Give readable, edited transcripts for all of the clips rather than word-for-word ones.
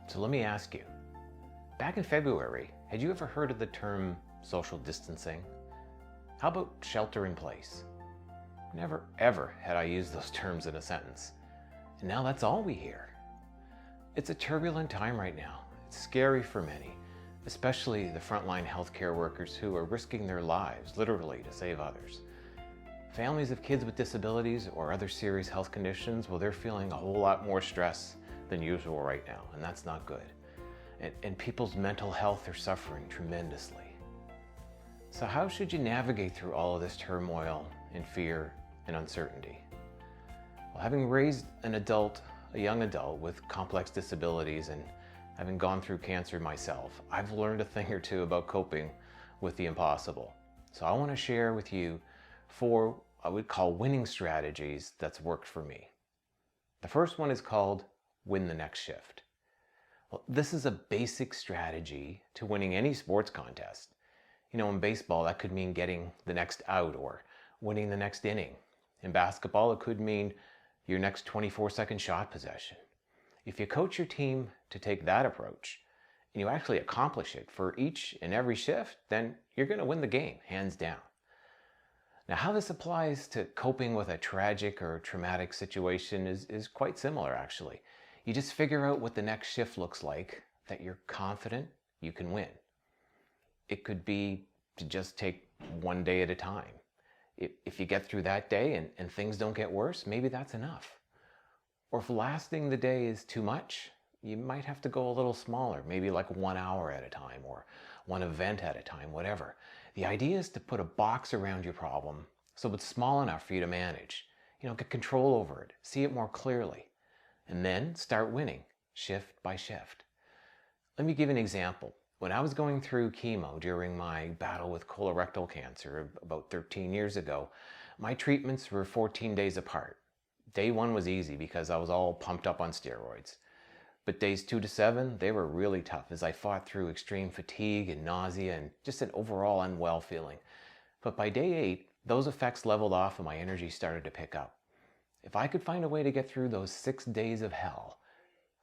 So let me ask you, back in February, had you ever heard of the term social distancing? How about shelter in place? Never ever had I used those terms in a sentence. And now that's all we hear. It's a turbulent time right now. It's scary for many, especially the frontline healthcare workers who are risking their lives, literally, to save others. Families of kids with disabilities or other serious health conditions, well, they're feeling a whole lot more stress than usual right now, and that's not good. And people's mental health are suffering tremendously. So how should you navigate through all of this turmoil and fear and uncertainty? Well, having raised a young adult with complex disabilities and having gone through cancer myself, I've learned a thing or two about coping with the impossible. So I want to share with you 4, I would call winning strategies that's worked for me. The first one is called win the next shift. Well, this is a basic strategy to winning any sports contest. You know, in baseball, that could mean getting the next out or winning the next inning. In basketball, it could mean your next 24-second shot possession. If you coach your team to take that approach, and you actually accomplish it for each and every shift, then you're going to win the game, hands down. Now, how this applies to coping with a tragic or traumatic situation is quite similar, actually. You just figure out what the next shift looks like that you're confident you can win. It could be to just take one day at a time. If you get through that day and things don't get worse, maybe that's enough. Or if lasting the day is too much, you might have to go a little smaller, maybe like 1 hour at a time or one event at a time, whatever. The idea is to put a box around your problem so it's small enough for you to manage. You know, get control over it, see it more clearly, and then start winning shift by shift. Let me give an example. When I was going through chemo during my battle with colorectal cancer about 13 years ago, my treatments were 14 days apart. Day 1 was easy because I was all pumped up on steroids. But days 2 to 7, they were really tough as I fought through extreme fatigue and nausea and just an overall unwell feeling. But by day 8, those effects leveled off and my energy started to pick up. If I could find a way to get through those 6 days of hell,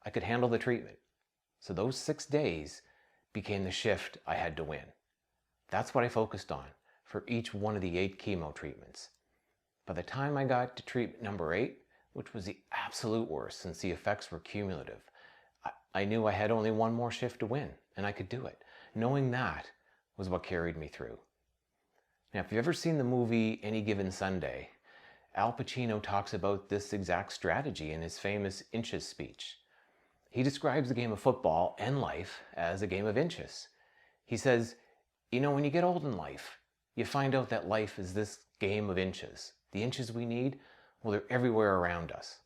I could handle the treatment. So those 6 days became the shift I had to win. That's what I focused on for each one of the 8 chemo treatments. By the time I got to treatment number 8, which was the absolute worst since the effects were cumulative, I knew I had only one more shift to win, and I could do it. Knowing that was what carried me through. Now, if you've ever seen the movie Any Given Sunday, Al Pacino talks about this exact strategy in his famous inches speech. He describes the game of football and life as a game of inches. He says, you know, when you get old in life, you find out that life is this game of inches. The inches we need, well, they're everywhere around us.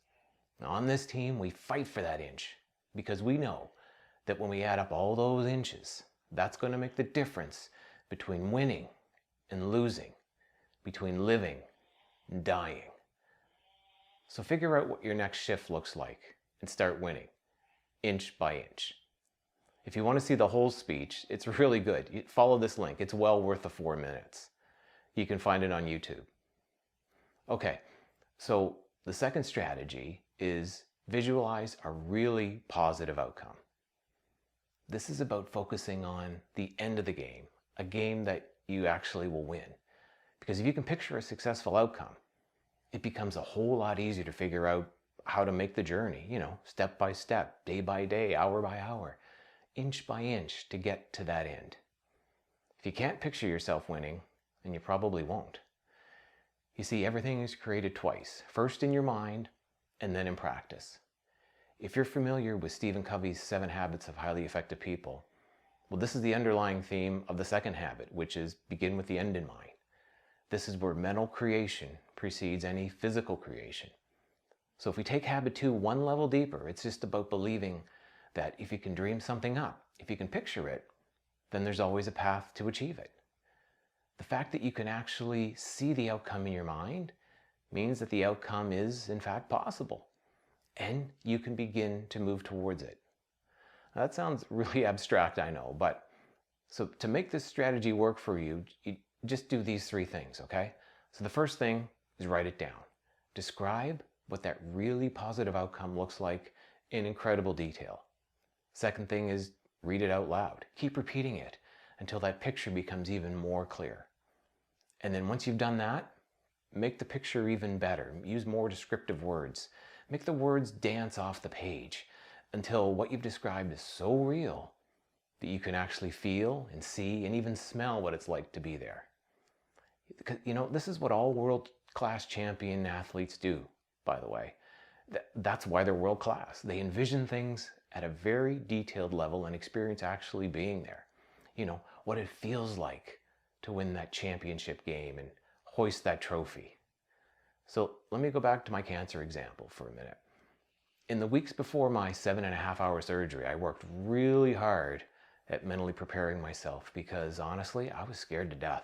Now, on this team, we fight for that inch because we know that when we add up all those inches, that's going to make the difference between winning and losing, between living and dying. So figure out what your next shift looks like and start winning, inch by inch. If you want to see the whole speech, it's really good. Follow this link. It's well worth the 4 minutes. You can find it on YouTube. Okay, so the second strategy is visualize a really positive outcome. This is about focusing on the end of the game, a game that you actually will win. Because if you can picture a successful outcome, it becomes a whole lot easier to figure out how to make the journey, you know, step by step, day by day, hour by hour, inch by inch to get to that end. If you can't picture yourself winning, and you probably won't. You see, everything is created twice, first in your mind and then in practice. If you're familiar with Stephen Covey's 7 Habits of Highly Effective People, well, this is the underlying theme of the second habit, which is begin with the end in mind. This is where mental creation precedes any physical creation. So if we take habit 2 one level deeper, it's just about believing that if you can dream something up, if you can picture it, then there's always a path to achieve it. The fact that you can actually see the outcome in your mind means that the outcome is, in fact, possible, and you can begin to move towards it. Now, that sounds really abstract, I know, but so to make this strategy work for you, you just do these 3 things, okay? So the first thing is write it down. Describe what that really positive outcome looks like in incredible detail. Second thing is read it out loud. Keep repeating it until that picture becomes even more clear. And then once you've done that, make the picture even better. Use more descriptive words. Make the words dance off the page until what you've described is so real that you can actually feel and see and even smell what it's like to be there. Because, this is what all world-class champion athletes do, by the way. That's why they're world-class. They envision things at a very detailed level and experience actually being there. What it feels like to win that championship game and hoist that trophy. So let me go back to my cancer example for a minute. In the weeks before my 7.5-hour surgery, I worked really hard at mentally preparing myself because honestly, I was scared to death.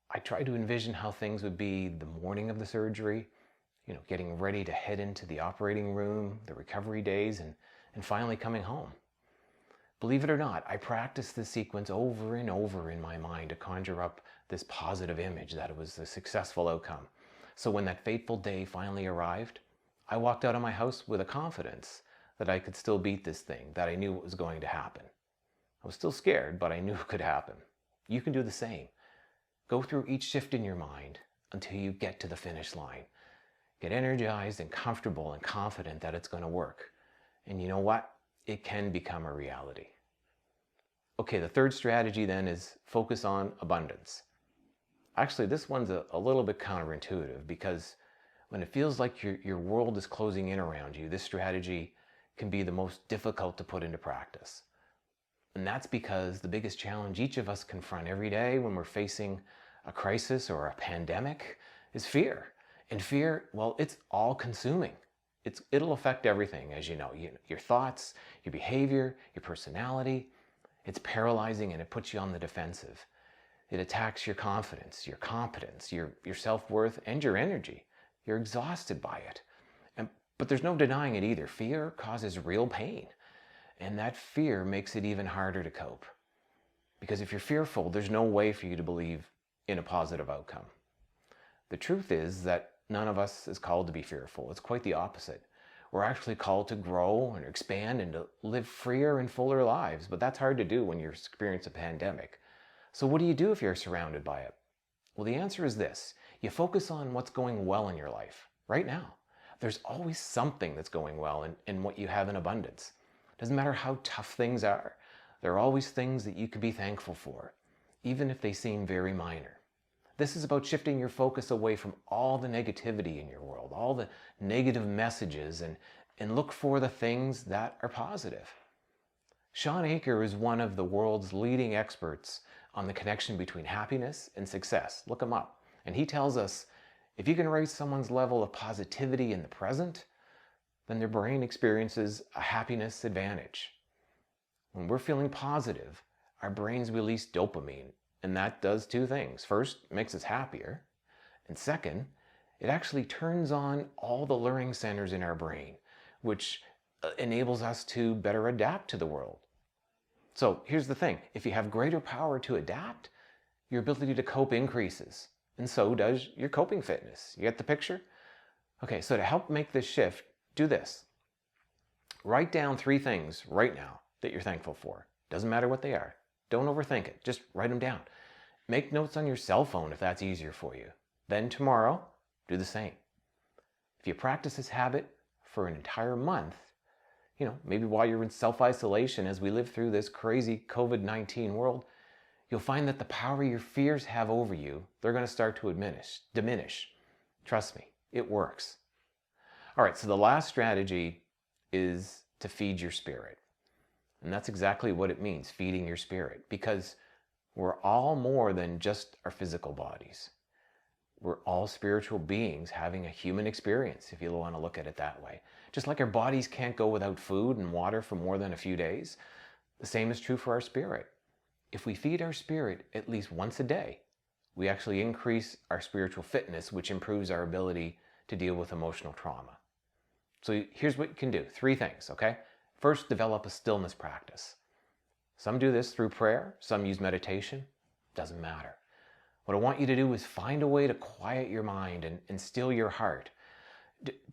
I tried to envision how things would be the morning of the surgery, getting ready to head into the operating room, the recovery days, and finally coming home. Believe it or not, I practiced this sequence over and over in my mind to conjure up this positive image that it was a successful outcome. So when that fateful day finally arrived, I walked out of my house with a confidence that I could still beat this thing, that I knew what was going to happen. I was still scared, but I knew it could happen. You can do the same. Go through each shift in your mind until you get to the finish line. Get energized and comfortable and confident that it's going to work. And you know what? It can become a reality. Okay, the third strategy then is focus on abundance. Actually, this one's a little bit counterintuitive because when it feels like your world is closing in around you, this strategy can be the most difficult to put into practice. And that's because the biggest challenge each of us confront every day when we're facing a crisis or a pandemic is fear. And fear, well, it's all-consuming. It'll affect everything, as you know, your thoughts, your behavior, your personality. It's paralyzing and it puts you on the defensive. It attacks your confidence, your competence, your self-worth, and your energy. You're exhausted by it. But there's no denying it either. Fear causes real pain. And that fear makes it even harder to cope. Because if you're fearful, there's no way for you to believe in a positive outcome. The truth is that none of us is called to be fearful. It's quite the opposite. We're actually called to grow and expand and to live freer and fuller lives. But that's hard to do when you're experiencing a pandemic. So what do you do if you're surrounded by it? Well, the answer is this. You focus on what's going well in your life right now. There's always something that's going well in what you have in abundance. Doesn't matter how tough things are. There are always things that you can be thankful for, even if they seem very minor. This is about shifting your focus away from all the negativity in your world, all the negative messages, and look for the things that are positive. Shawn Achor is one of the world's leading experts on the connection between happiness and success. Look him up. And he tells us, if you can raise someone's level of positivity in the present, then their brain experiences a happiness advantage. When we're feeling positive, our brains release dopamine, and that does two things. First, it makes us happier, and second, it actually turns on all the learning centers in our brain, which enables us to better adapt to the world. So here's the thing. If you have greater power to adapt, your ability to cope increases, and so does your coping fitness. You get the picture? Okay, so to help make this shift, do this. Write down 3 things right now that you're thankful for. Doesn't matter what they are. Don't overthink it. Just write them down. Make notes on your cell phone if that's easier for you. Then tomorrow, do the same. If you practice this habit for an entire month, maybe while you're in self-isolation as we live through this crazy COVID-19 world, you'll find that the power your fears have over you, they're going to start to diminish. Trust me, it works. All right, so the last strategy is to feed your spirit. And that's exactly what it means, feeding your spirit, because we're all more than just our physical bodies. We're all spiritual beings having a human experience, if you want to look at it that way. Just like our bodies can't go without food and water for more than a few days, the same is true for our spirit. If we feed our spirit at least once a day, we actually increase our spiritual fitness, which improves our ability to deal with emotional trauma. So here's what you can do. 3 things, okay? First, develop a stillness practice. Some do this through prayer, some use meditation. Doesn't matter. What I want you to do is find a way to quiet your mind and still your heart.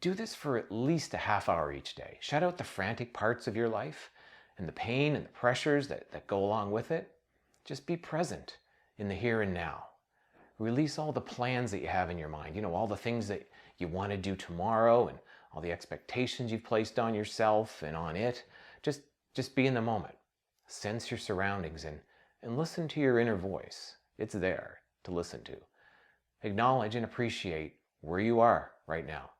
Do this for at least a half hour each day. Shut out the frantic parts of your life and the pain and the pressures that go along with it, just be present in the here and now. Release all the plans that you have in your mind, all the things that you want to do tomorrow and all the expectations you've placed on yourself and on it. Just be in the moment. Sense your surroundings and listen to your inner voice. It's there to listen to. Acknowledge and appreciate where you are right now.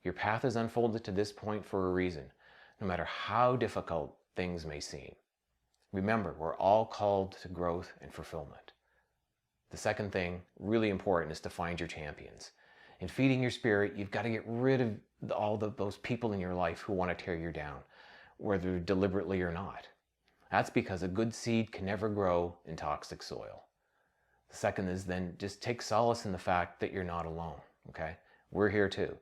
Your path is unfolded to this point for a reason, no matter how difficult things may seem. Remember, we're all called to growth and fulfillment. The second thing, really important, is to find your champions. In feeding your spirit, you've got to get rid of those people in your life who want to tear you down, whether deliberately or not. That's because a good seed can never grow in toxic soil. The second is then just take solace in the fact that you're not alone, okay? We're here too.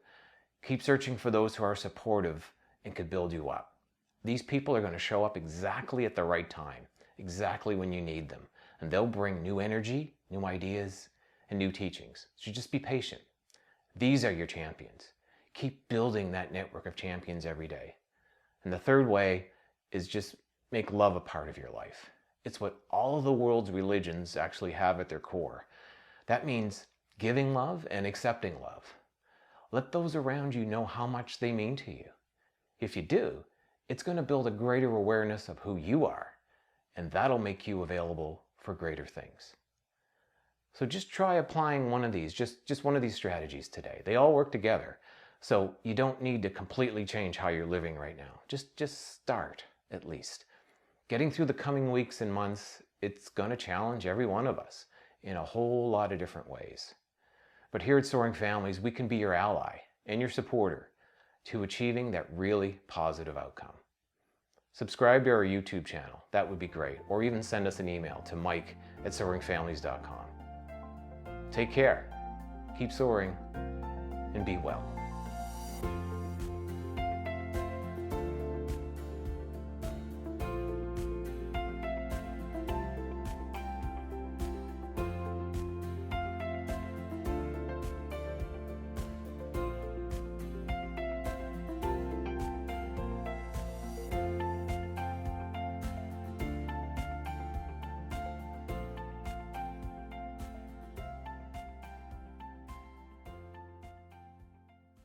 Keep searching for those who are supportive and could build you up. These people are going to show up exactly at the right time, exactly when you need them, and they'll bring new energy, new ideas, and new teachings. So just be patient. These are your champions. Keep building that network of champions every day. And the third way is just make love a part of your life. It's what all of the world's religions actually have at their core. That means giving love and accepting love. Let those around you know how much they mean to you. If you do, it's going to build a greater awareness of who you are, and that'll make you available for greater things. So just try applying one of these, just one of these strategies today. They all work together. So you don't need to completely change how you're living right now. Just start, at least. Getting through the coming weeks and months, it's going to challenge every one of us in a whole lot of different ways. But here at Soaring Families, we can be your ally and your supporter to achieving that really positive outcome. Subscribe to our YouTube channel. That would be great. Or even send us an email to mike@SoaringFamilies.com. Take care, keep soaring, and be well.